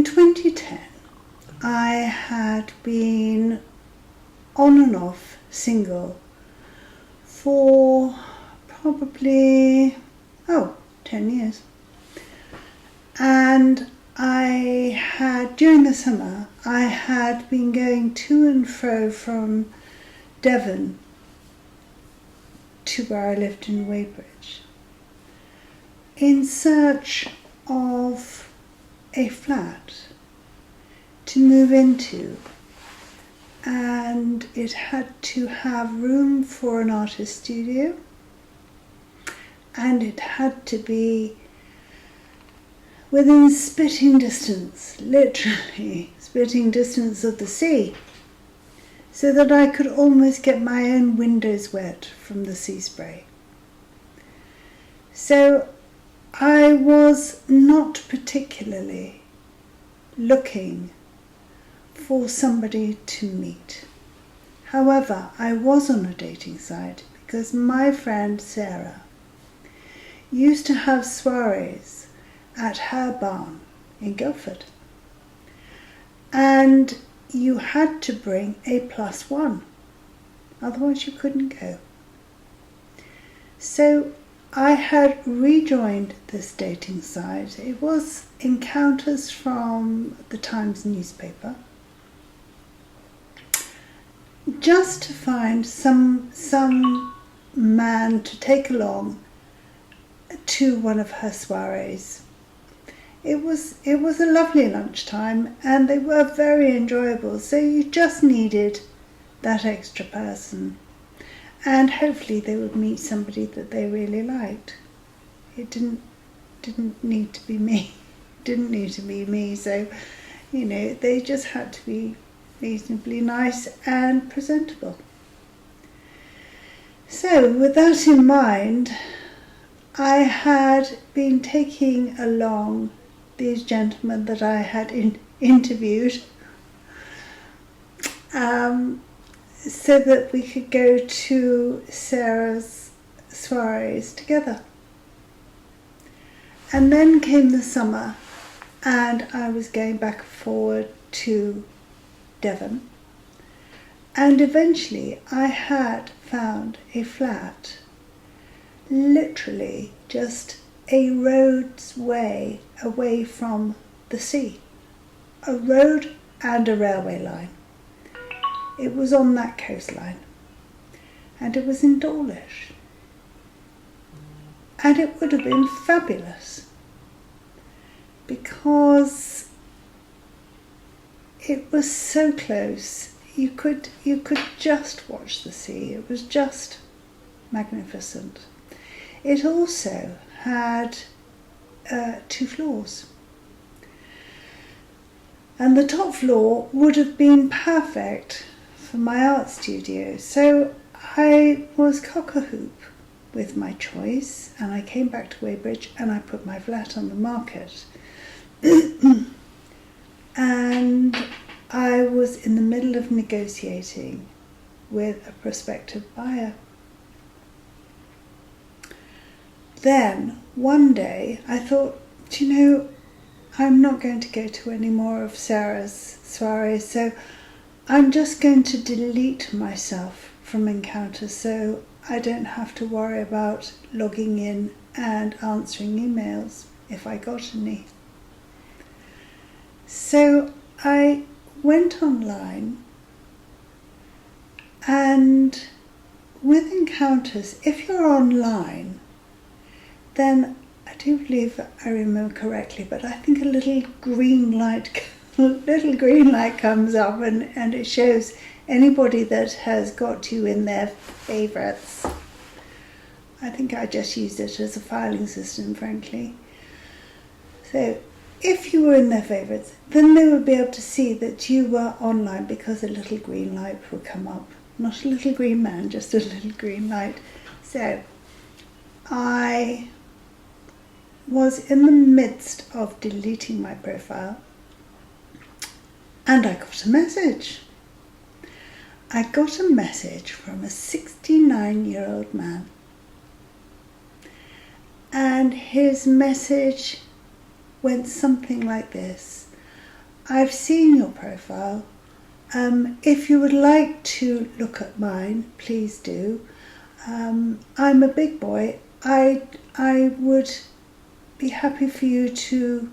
2010, I had been on and off single for probably 10 years. And during the summer, I had been going to and fro from Devon to where I lived in Weybridge in search of a flat to move into, and it had to have room for an artist studio, and it had to be within spitting distance, literally spitting distance of the sea, so that I could almost get my own windows wet from the sea spray. So I was not particularly looking for somebody to meet. However, I was on a dating site because my friend Sarah used to have soirees at her barn in Guildford, and you had to bring a +1, otherwise you couldn't go. So I had rejoined this dating site. It was encounters from the Times newspaper, just to find some man to take along to one of her soirees. It was a lovely lunchtime, and they were very enjoyable, so you just needed that extra person, and hopefully they would meet somebody that they really liked. It didn't need to be me. Didn't need to be me, so they just had to be reasonably nice and presentable. So with that in mind, I had been taking along these gentlemen that I had interviewed so that we could go to Sarah's soirees together. And then came the summer, and I was going back and forward to Devon, and eventually I had found a flat literally just a road's way away from the sea. A road and a railway line. It was on that coastline, and it was in Dawlish, and it would have been fabulous because it was so close. You could just watch the sea. It was just magnificent. It also had 2 floors, and the top floor would have been perfect for my art studio. So I was cock-a-hoop with my choice, and I came back to Weybridge and I put my flat on the market. And I was in the middle of negotiating with a prospective buyer. Then one day I thought, I'm not going to go to any more of Sarah's soirees, so I'm just going to delete myself from encounters so I don't have to worry about logging in and answering emails if I got any. So I went online, and with encounters, if you're online, then I do believe I remember correctly, but I think a little green light comes up, and it shows anybody that has got you in their favourites. I think I just used it as a filing system, frankly. So if you were in their favourites, then they would be able to see that you were online, because a little green light would come up. Not a little green man, just a little green light. So I was in the midst of deleting my profile, and I got a message. I got a message from a 69-year-old man, and his message went something like this: I've seen your profile. If you would like to look at mine, please do. I'm a big boy. I would be happy for you to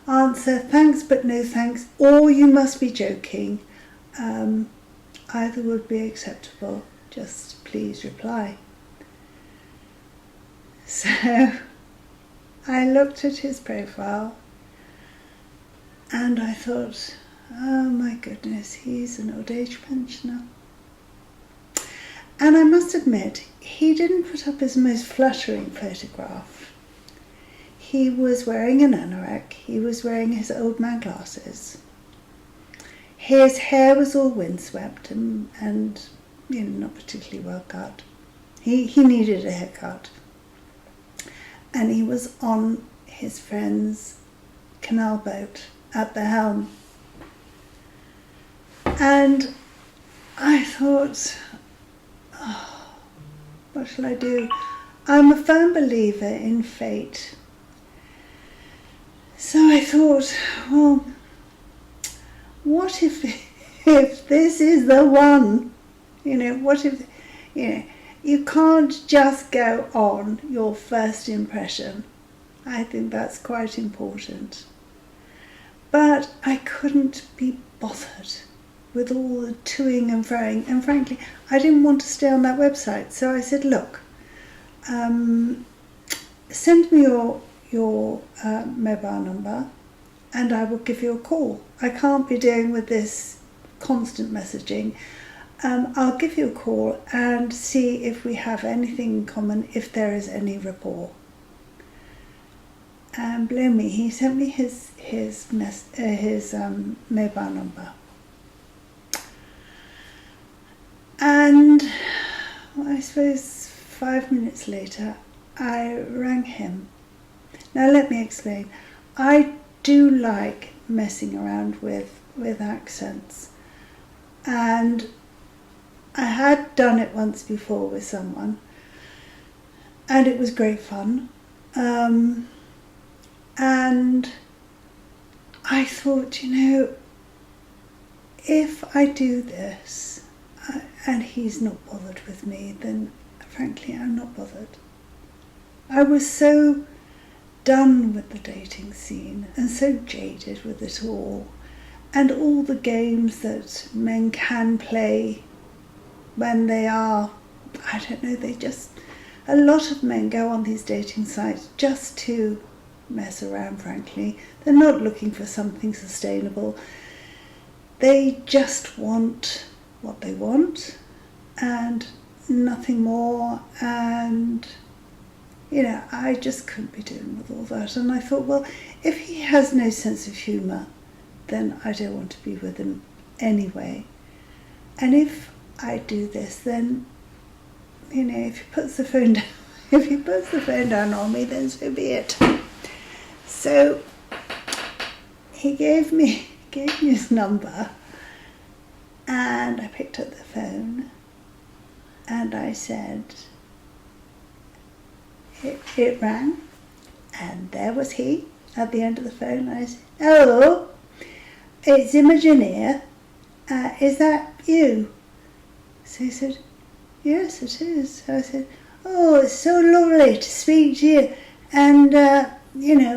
answer thanks but no thanks, or you must be joking. Either would be acceptable. Just please reply. So I looked at his profile and I thought, oh my goodness, he's an old age pensioner. And I must admit, he didn't put up his most flattering photograph. He was wearing an anorak, he was wearing his old man glasses. His hair was all windswept and not particularly well cut. He needed a haircut. And he was on his friend's canal boat at the helm. And I thought, oh, what shall I do? I'm a firm believer in fate. So I thought, well, what if this is the one? What if, you can't just go on your first impression. I think that's quite important. But I couldn't be bothered with all the toing and froing. And frankly, I didn't want to stay on that website. So I said, look, send me your mobile number and I will give you a call. I can't be dealing with this constant messaging. I'll give you a call and see if we have anything in common, if there is any rapport. And blow me, he sent me his mobile number. And I suppose 5 minutes later, I rang him. Now let me explain. I do like messing around with accents. And I had done it once before with someone, and it was great fun. And I thought, if I do this and he's not bothered with me, then frankly I'm not bothered. I was so done with the dating scene and so jaded with it all, and all the games that men can play when they are, I don't know, a lot of men go on these dating sites just to mess around, frankly. They're not looking for something sustainable. They just want what they want and nothing more. And, I just couldn't be doing with all that. And I thought, well, if he has no sense of humour, then I don't want to be with him anyway. And if I do this, then, if he puts the phone down on me, then so be it. So he gave me his number, and I picked up the phone, and I said, it rang, and there was he at the end of the phone. I said, hello, it's Imogen here. Is that you? So he said, yes, it is. So I said, oh, it's so lovely to speak to you. And,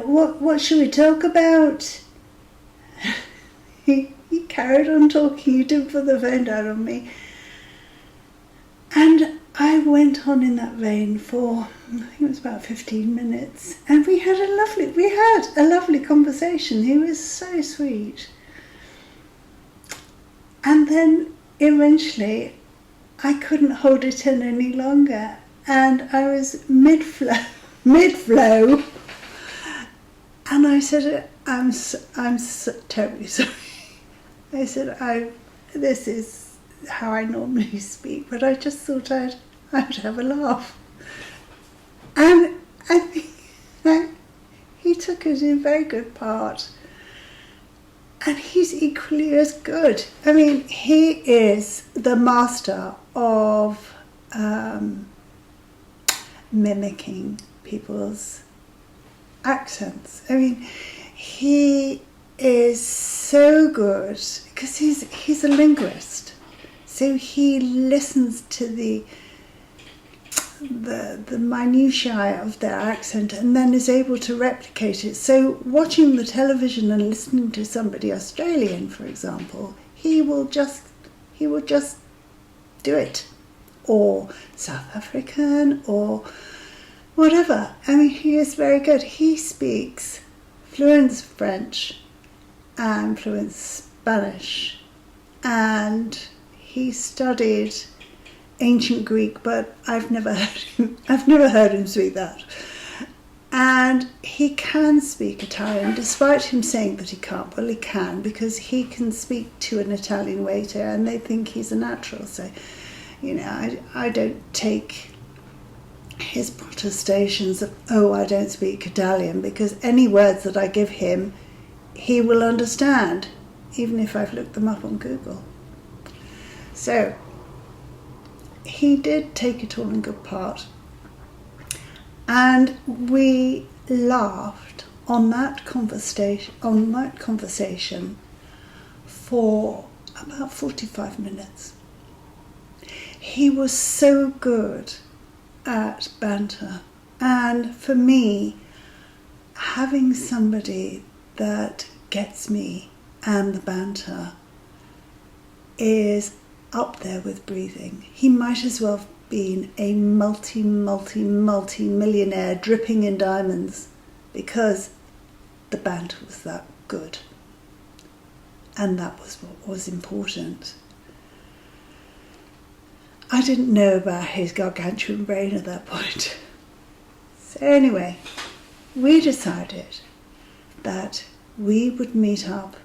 what should we talk about? He carried on talking. He didn't put the phone down on me. And I went on in that vein for, I think it was about 15 minutes. And we had a lovely conversation. He was so sweet. And then eventually I couldn't hold it in any longer, and I was mid-flow, and I said, I'm terribly sorry. I said, this is how I normally speak, but I just thought I'd have a laugh. And I think he took it in very good part. And he's equally as good. I mean, he is the master of mimicking people's accents. I mean, he is so good because he's a linguist, so he listens to the minutiae of their accent and then is able to replicate it. So watching the television and listening to somebody Australian, for example, he will just do it, or South African or whatever. I mean, he is very good. He speaks fluent French and fluent Spanish, and he studied ancient Greek, but I've never heard him speak that. And he can speak Italian, despite him saying that he can't. Well, he can, because he can speak to an Italian waiter and they think he's a natural. So, I don't take his protestations of, I don't speak Italian, because any words that I give him, he will understand, even if I've looked them up on Google. So he did take it all in good part, and we laughed on that conversation for about 45 minutes. He was so good at banter, and for me, having somebody that gets me and the banter is up there with breathing. He might as well have been a multi-millionaire dripping in diamonds, because the banter was that good, and that was what was important. I didn't know about his gargantuan brain at that point. So anyway, we decided that we would meet up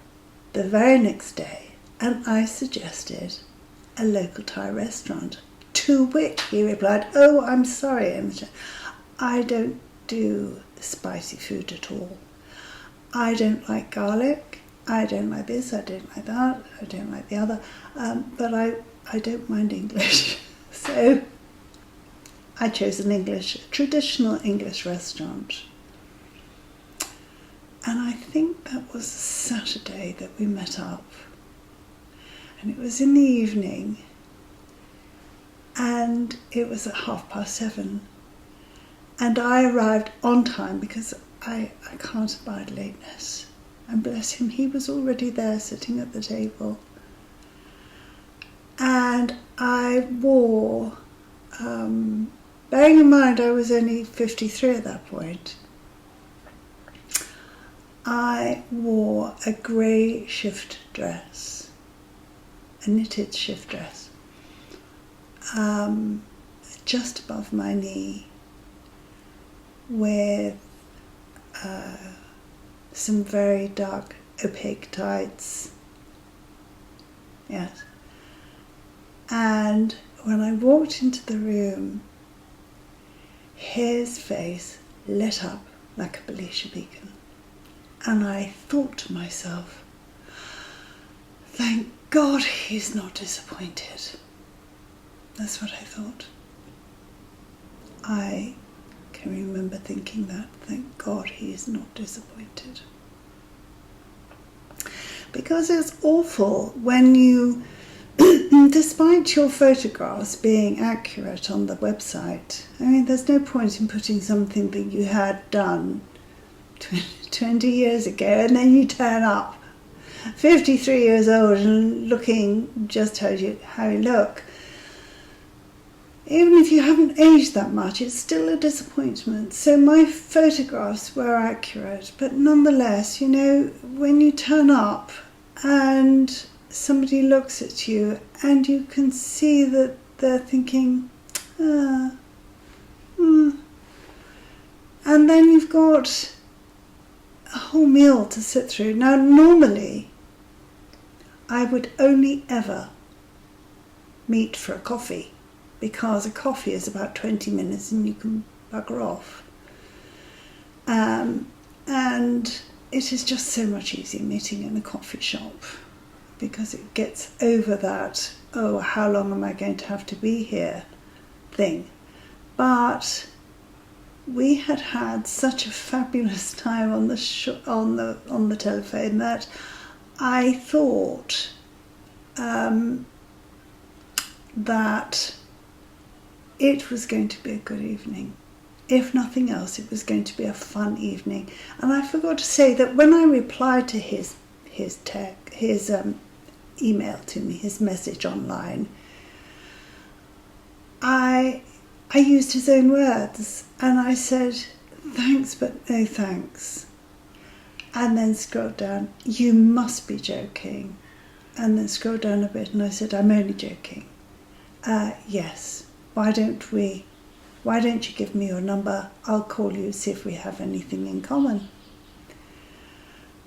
the very next day, and I suggested a local Thai restaurant, to which he replied, I'm sorry, I don't do spicy food at all. I don't like garlic, I don't like this, I don't like that, I don't like the other, but I don't mind English. So I chose a traditional English restaurant. And I think that was Saturday that we met up. And it was in the evening, and it was at 7:30. And I arrived on time, because I can't abide lateness. And bless him, he was already there sitting at the table. And I wore, bearing in mind I was only 53 at that point, I wore a grey shift dress, a knitted shift dress, just above my knee, with some very dark opaque tights. Yes. And when I walked into the room, his face lit up like a Belisha beacon. And I thought to myself, thank God he's not disappointed. That's what I thought. I can remember thinking that, thank God he is not disappointed. Because it's awful when you, despite your photographs being accurate on the website, I mean, there's no point in putting something that you had done 20 years ago and then you turn up 53 years old and looking just how you look. Even if you haven't aged that much, it's still a disappointment. So my photographs were accurate, but nonetheless, when you turn up and somebody looks at you and you can see that they're thinking, and then you've got a whole meal to sit through. Now, normally, I would only ever meet for a coffee, because a coffee is about 20 minutes and you can bugger off. And it is just so much easier meeting in a coffee shop, because it gets over that, how long am I going to have to be here thing. But we had such a fabulous time on the telephone that I thought that it was going to be a good evening. If nothing else, it was going to be a fun evening. And I forgot to say that when I replied to his email to me, his message online, I used his own words, and I said, "Thanks, but no thanks." And then scrolled down, "You must be joking." And then scrolled down a bit, and I said, "I'm only joking." Yes. Why don't you give me your number? I'll call you, see if we have anything in common.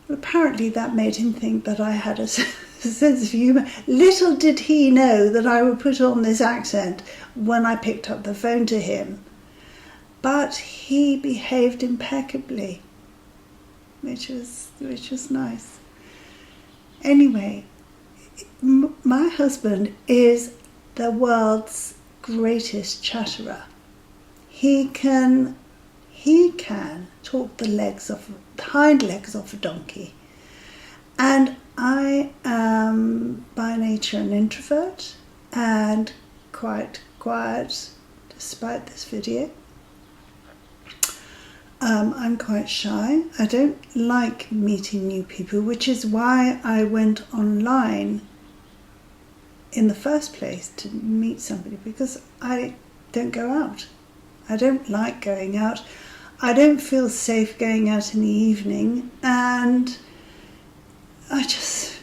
Well, apparently that made him think that I had a sense of humour. Little did he know that I would put on this accent when I picked up the phone to him. But he behaved impeccably, which was nice. Anyway, my husband is the world's greatest chatterer. He can talk the hind legs off a donkey. And I am by nature an introvert and quite quiet despite this video. I'm quite shy. I don't like meeting new people, which is why I went online in the first place, to meet somebody, because I don't go out. I don't like going out. I don't feel safe going out in the evening, and I just,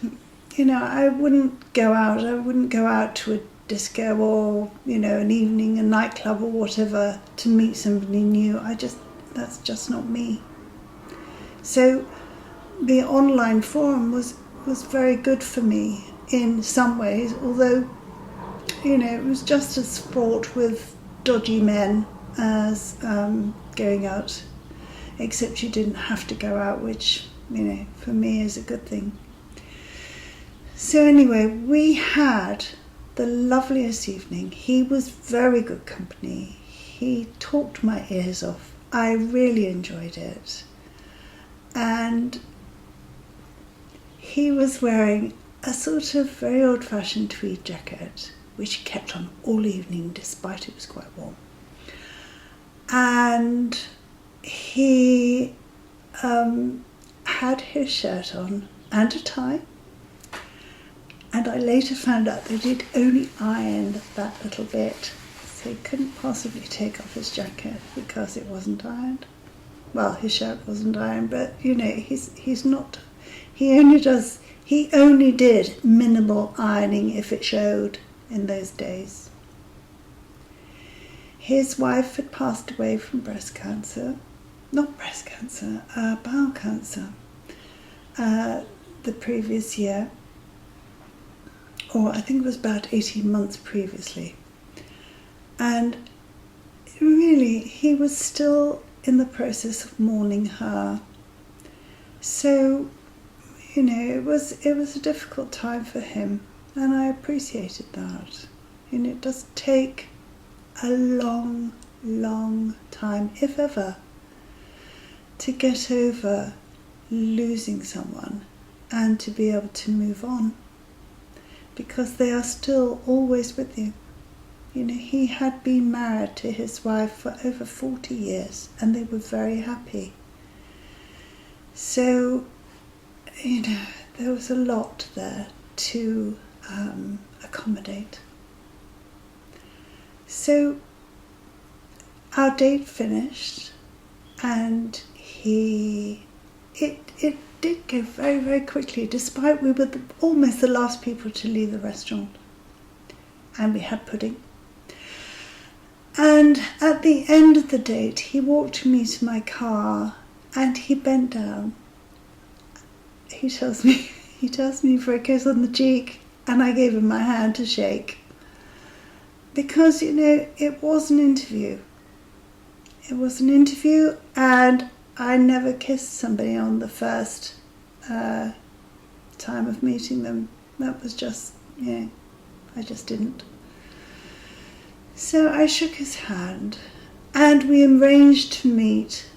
I wouldn't go out. I wouldn't go out to a disco or, an evening, a nightclub or whatever to meet somebody new. That's just not me. So the online forum was very good for me in some ways, although, it was just as fraught with dodgy men as going out, except you didn't have to go out, which, for me is a good thing. So anyway, we had the loveliest evening. He was very good company. He talked my ears off. I really enjoyed it. And he was wearing a sort of very old-fashioned tweed jacket, which he kept on all evening despite it was quite warm. And he had his shirt on and a tie. And I later found out that he'd only ironed that little bit, so he couldn't possibly take off his jacket because it wasn't ironed. Well, his shirt wasn't ironed, but he only did minimal ironing if it showed in those days. His wife had passed away from bowel cancer, the previous year, or I think it was about 18 months previously. And really, he was still in the process of mourning her. So, it was a difficult time for him, and I appreciated that. It does take a long, long time, if ever, to get over losing someone and to be able to move on, because they are still always with you. He had been married to his wife for over 40 years and they were very happy. So, there was a lot there to accommodate. So, our date finished, and it did go very, very quickly, despite we were almost the last people to leave the restaurant. And we had pudding. And at the end of the date, he walked me to my car and he bent down. He tells me for a kiss on the cheek, and I gave him my hand to shake. Because, it was an interview. It was an interview, and I never kissed somebody on the first time of meeting them. That was just, I just didn't. So I shook his hand, And we arranged to meet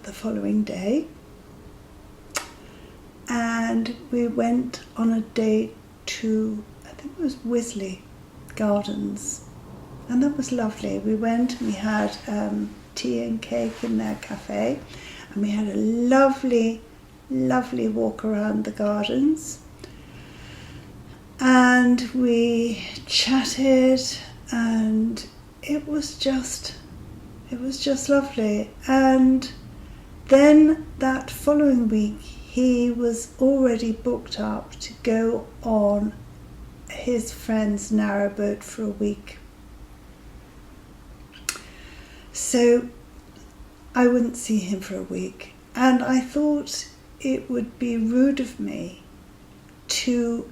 the following day. And we went on a date to, I think it was Wisley Gardens. And that was lovely. We went and we had tea and cake in their cafe. And we had a lovely, lovely walk around the gardens. And we chatted, and it was just lovely. And then that following week, he was already booked up to go on his friend's narrowboat for a week. So I wouldn't see him for a week. And I thought it would be rude of me to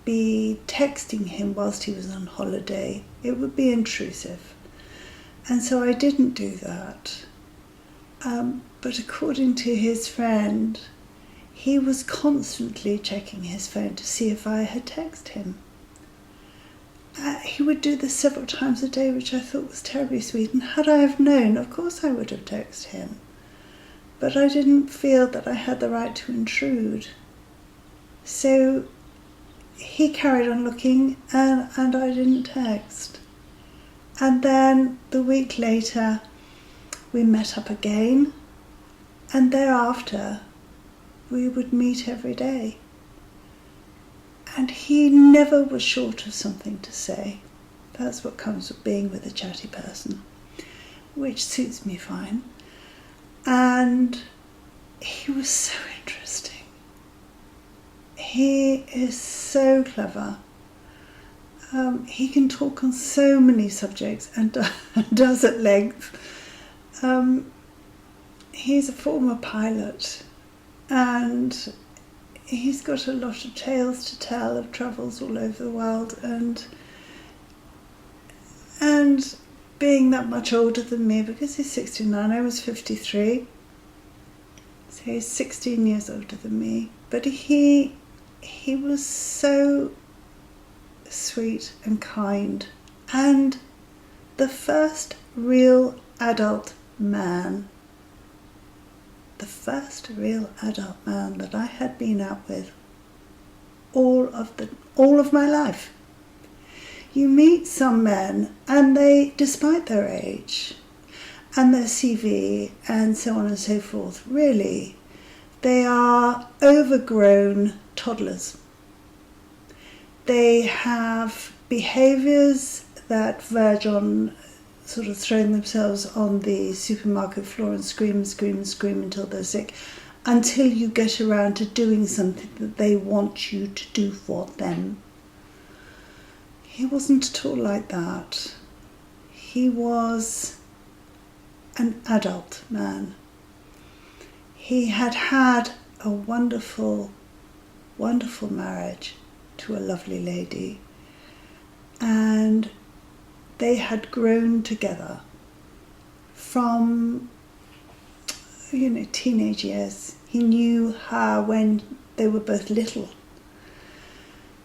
be texting him whilst he was on holiday. It would be intrusive. And so I didn't do that. But according to his friend, he was constantly checking his phone to see if I had texted him. He would do this several times a day, which I thought was terribly sweet. And had I have known, of course I would have texted him. But I didn't feel that I had the right to intrude. So he carried on looking, and I didn't text. And then the week later, we met up again. And thereafter, we would meet every day. And he never was short of something to say. That's what comes with being with a chatty person, which suits me fine. And he was so interesting. He is so clever. He can talk on so many subjects and does at length. He's a former pilot, and he's got a lot of tales to tell of travels all over the world, and being that much older than me, because he's 69, I was 53, so he's 16 years older than me. But he was so sweet and kind, and the first real adult man that I had been out with all of my life. You meet some men, and they, despite their age and their CV and so on and so forth, really, they are overgrown toddlers. They have behaviours that verge on sort of throwing themselves on the supermarket floor and scream until they're sick, until you get around to doing something that they want you to do for them. He wasn't at all like that. He was an adult man. He had had a wonderful, wonderful marriage to a lovely lady, and they had grown together from, teenage years. He knew her when they were both little.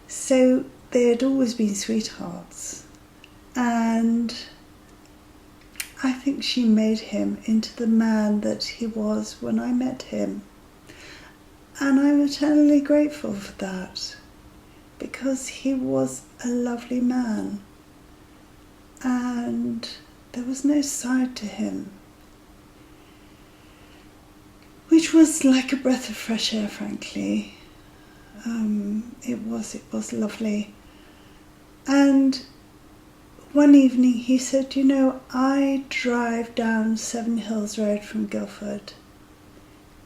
So they had always been sweethearts. And I think she made him into the man that he was when I met him. And I'm eternally grateful for that, because he was a lovely man. And there was no side to him, which was like a breath of fresh air, frankly. It was lovely. And one evening he said, I drive down Seven Hills Road from Guildford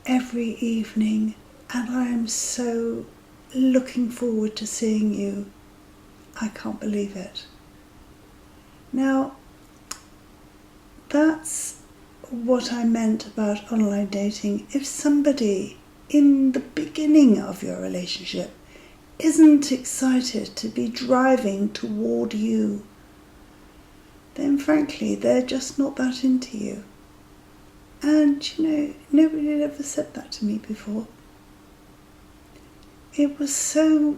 every evening, and I am so looking forward to seeing you. I can't believe it. Now, that's what I meant about online dating. If somebody in the beginning of your relationship isn't excited to be driving toward you, then frankly, they're just not that into you. And, nobody had ever said that to me before. It was so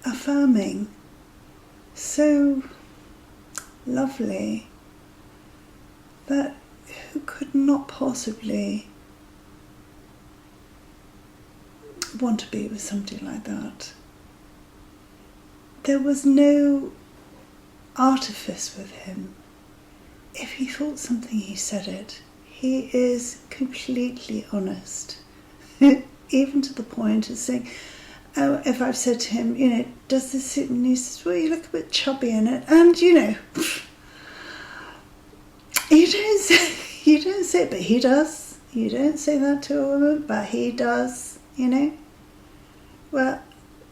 affirming, so lovely. that who could not possibly want to be with somebody like that. There was no artifice with him. If he thought something, he said it. He is completely honest, even to the point of saying, oh, if I've said to him, does this suit me? And he says, well, you look a bit chubby in it. And, you don't say it, but he does. You don't say that to a woman, but he does, Well,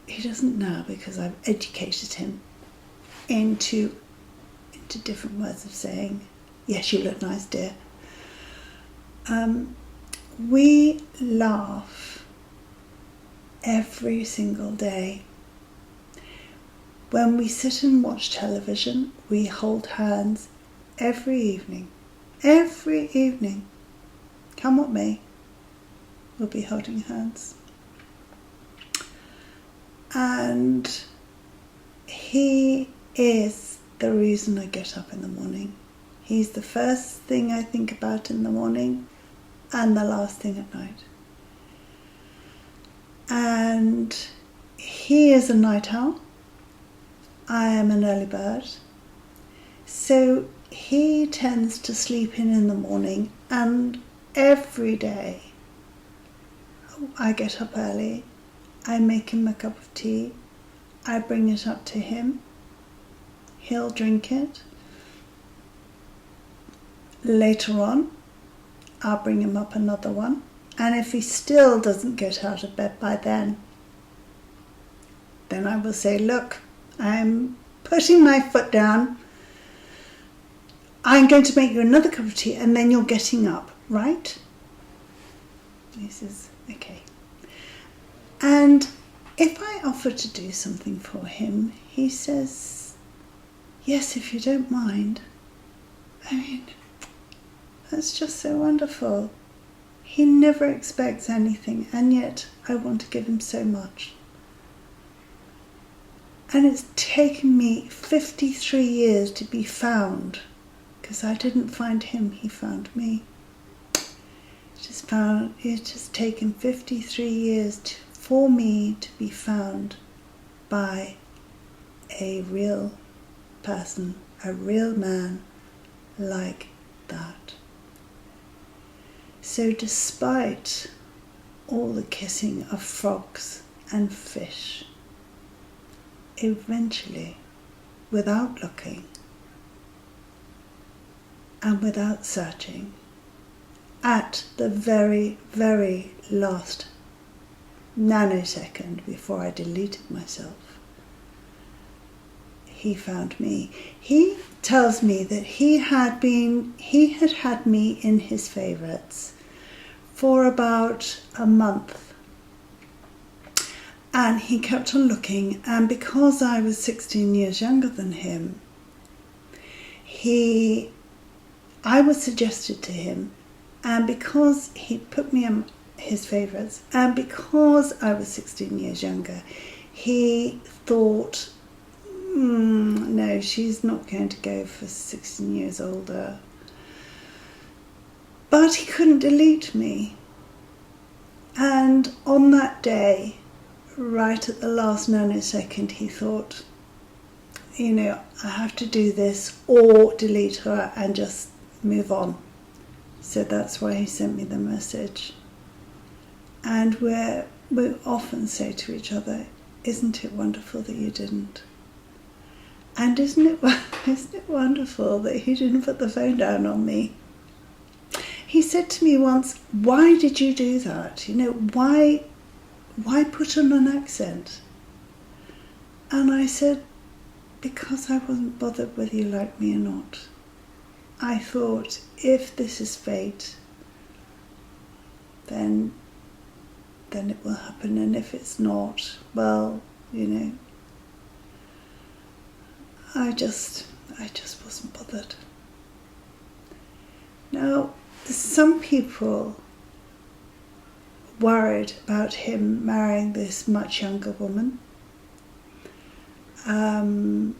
he doesn't now, because I've educated him into different ways of saying, yes, you look nice, dear. We laugh every single day. When we sit and watch television, we hold hands every evening. Every evening. Come what may, we'll be holding hands. And he is the reason I get up in the morning. He's the first thing I think about in the morning and the last thing at night. And he is a night owl. I am an early bird. So he tends to sleep in the morning, and every day I get up early, I make him a cup of tea, I bring it up to him, he'll drink it. Later on, I'll bring him up another one, and if he still doesn't get out of bed by then I will say, look, I'm putting my foot down, I'm going to make you another cup of tea, and then you're getting up, right? He says, okay. And if I offer to do something for him, he says, yes, if you don't mind. I mean, that's just so wonderful. He never expects anything, and yet I want to give him so much. And it's taken me 53 years to be found, because I didn't find him, he found me. It's just taken 53 years for me to be found by a real person, a real man like that. So despite all the kissing of frogs and fish, eventually, without looking and without searching, at the very, very last nanosecond before I deleted myself, he found me. He tells me that he had had me in his favourites for about a month. And he kept on looking, and because I was 16 years younger than him, I was suggested to him, and because he put me in his favourites, and because I was 16 years younger, he thought, no, she's not going to go for 16 years older. But he couldn't delete me. And on that day, right at the last nanosecond, he thought, I have to do this or delete her and just move on. So that's why he sent me the message. And we often say to each other, isn't it wonderful that you didn't? And isn't it wonderful that he didn't put the phone down on me? He said to me once, why did you do that? Why put on an accent? And I said, because I wasn't bothered whether you like me or not. I thought, if this is fate, then it will happen, and if it's not, well, I just wasn't bothered. Now, some people worried about him marrying this much younger woman. And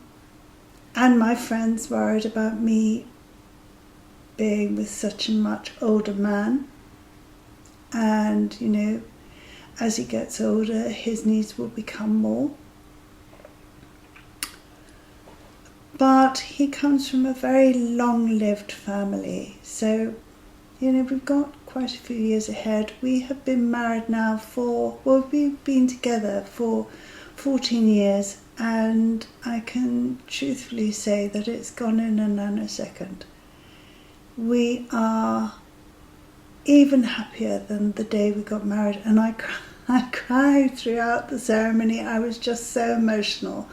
my friends worried about me being with such a much older man. And, you know, as he gets older, his needs will become more. But he comes from a very long-lived family. So, you know, we've got quite a few years ahead. We have been married now we've been together for 14 years. And I can truthfully say that it's gone in a nanosecond. We are even happier than the day we got married. And I cried throughout the ceremony. I was just so emotional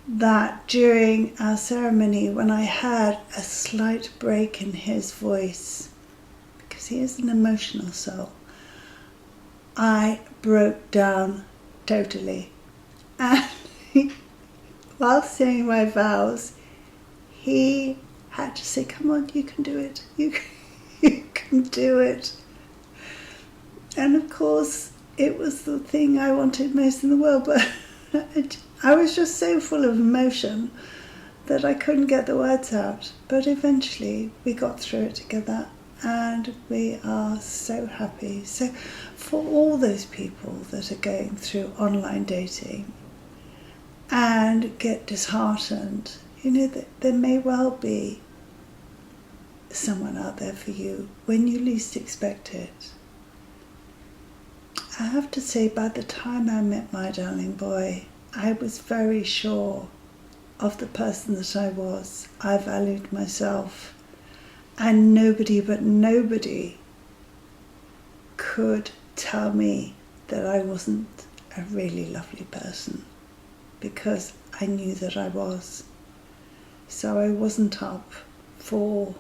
that during our ceremony, when I had a slight break in his voice, because he is an emotional soul, I broke down totally. And while saying my vows, he had to say, "Come on, you can do it. You can do it." And of course, it was the thing I wanted most in the world, but I was just so full of emotion that I couldn't get the words out. But eventually we got through it together, and we are so happy. So for all those people that are going through online dating and get disheartened, you know, that there may well be someone out there for you when you least expect it. I have to say, by the time I met my darling boy, I was very sure of the person that I was. I valued myself, and nobody could tell me that I wasn't a really lovely person, because I knew that I was. So I wasn't up for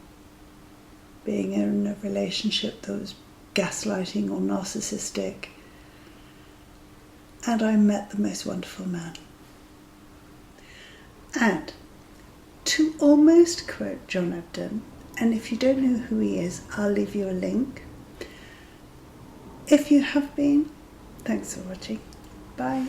being in a relationship that was gaslighting or narcissistic. And I met the most wonderful man. And to almost quote John Ebden, and if you don't know who he is, I'll leave you a link. If you have been, thanks for watching. Bye.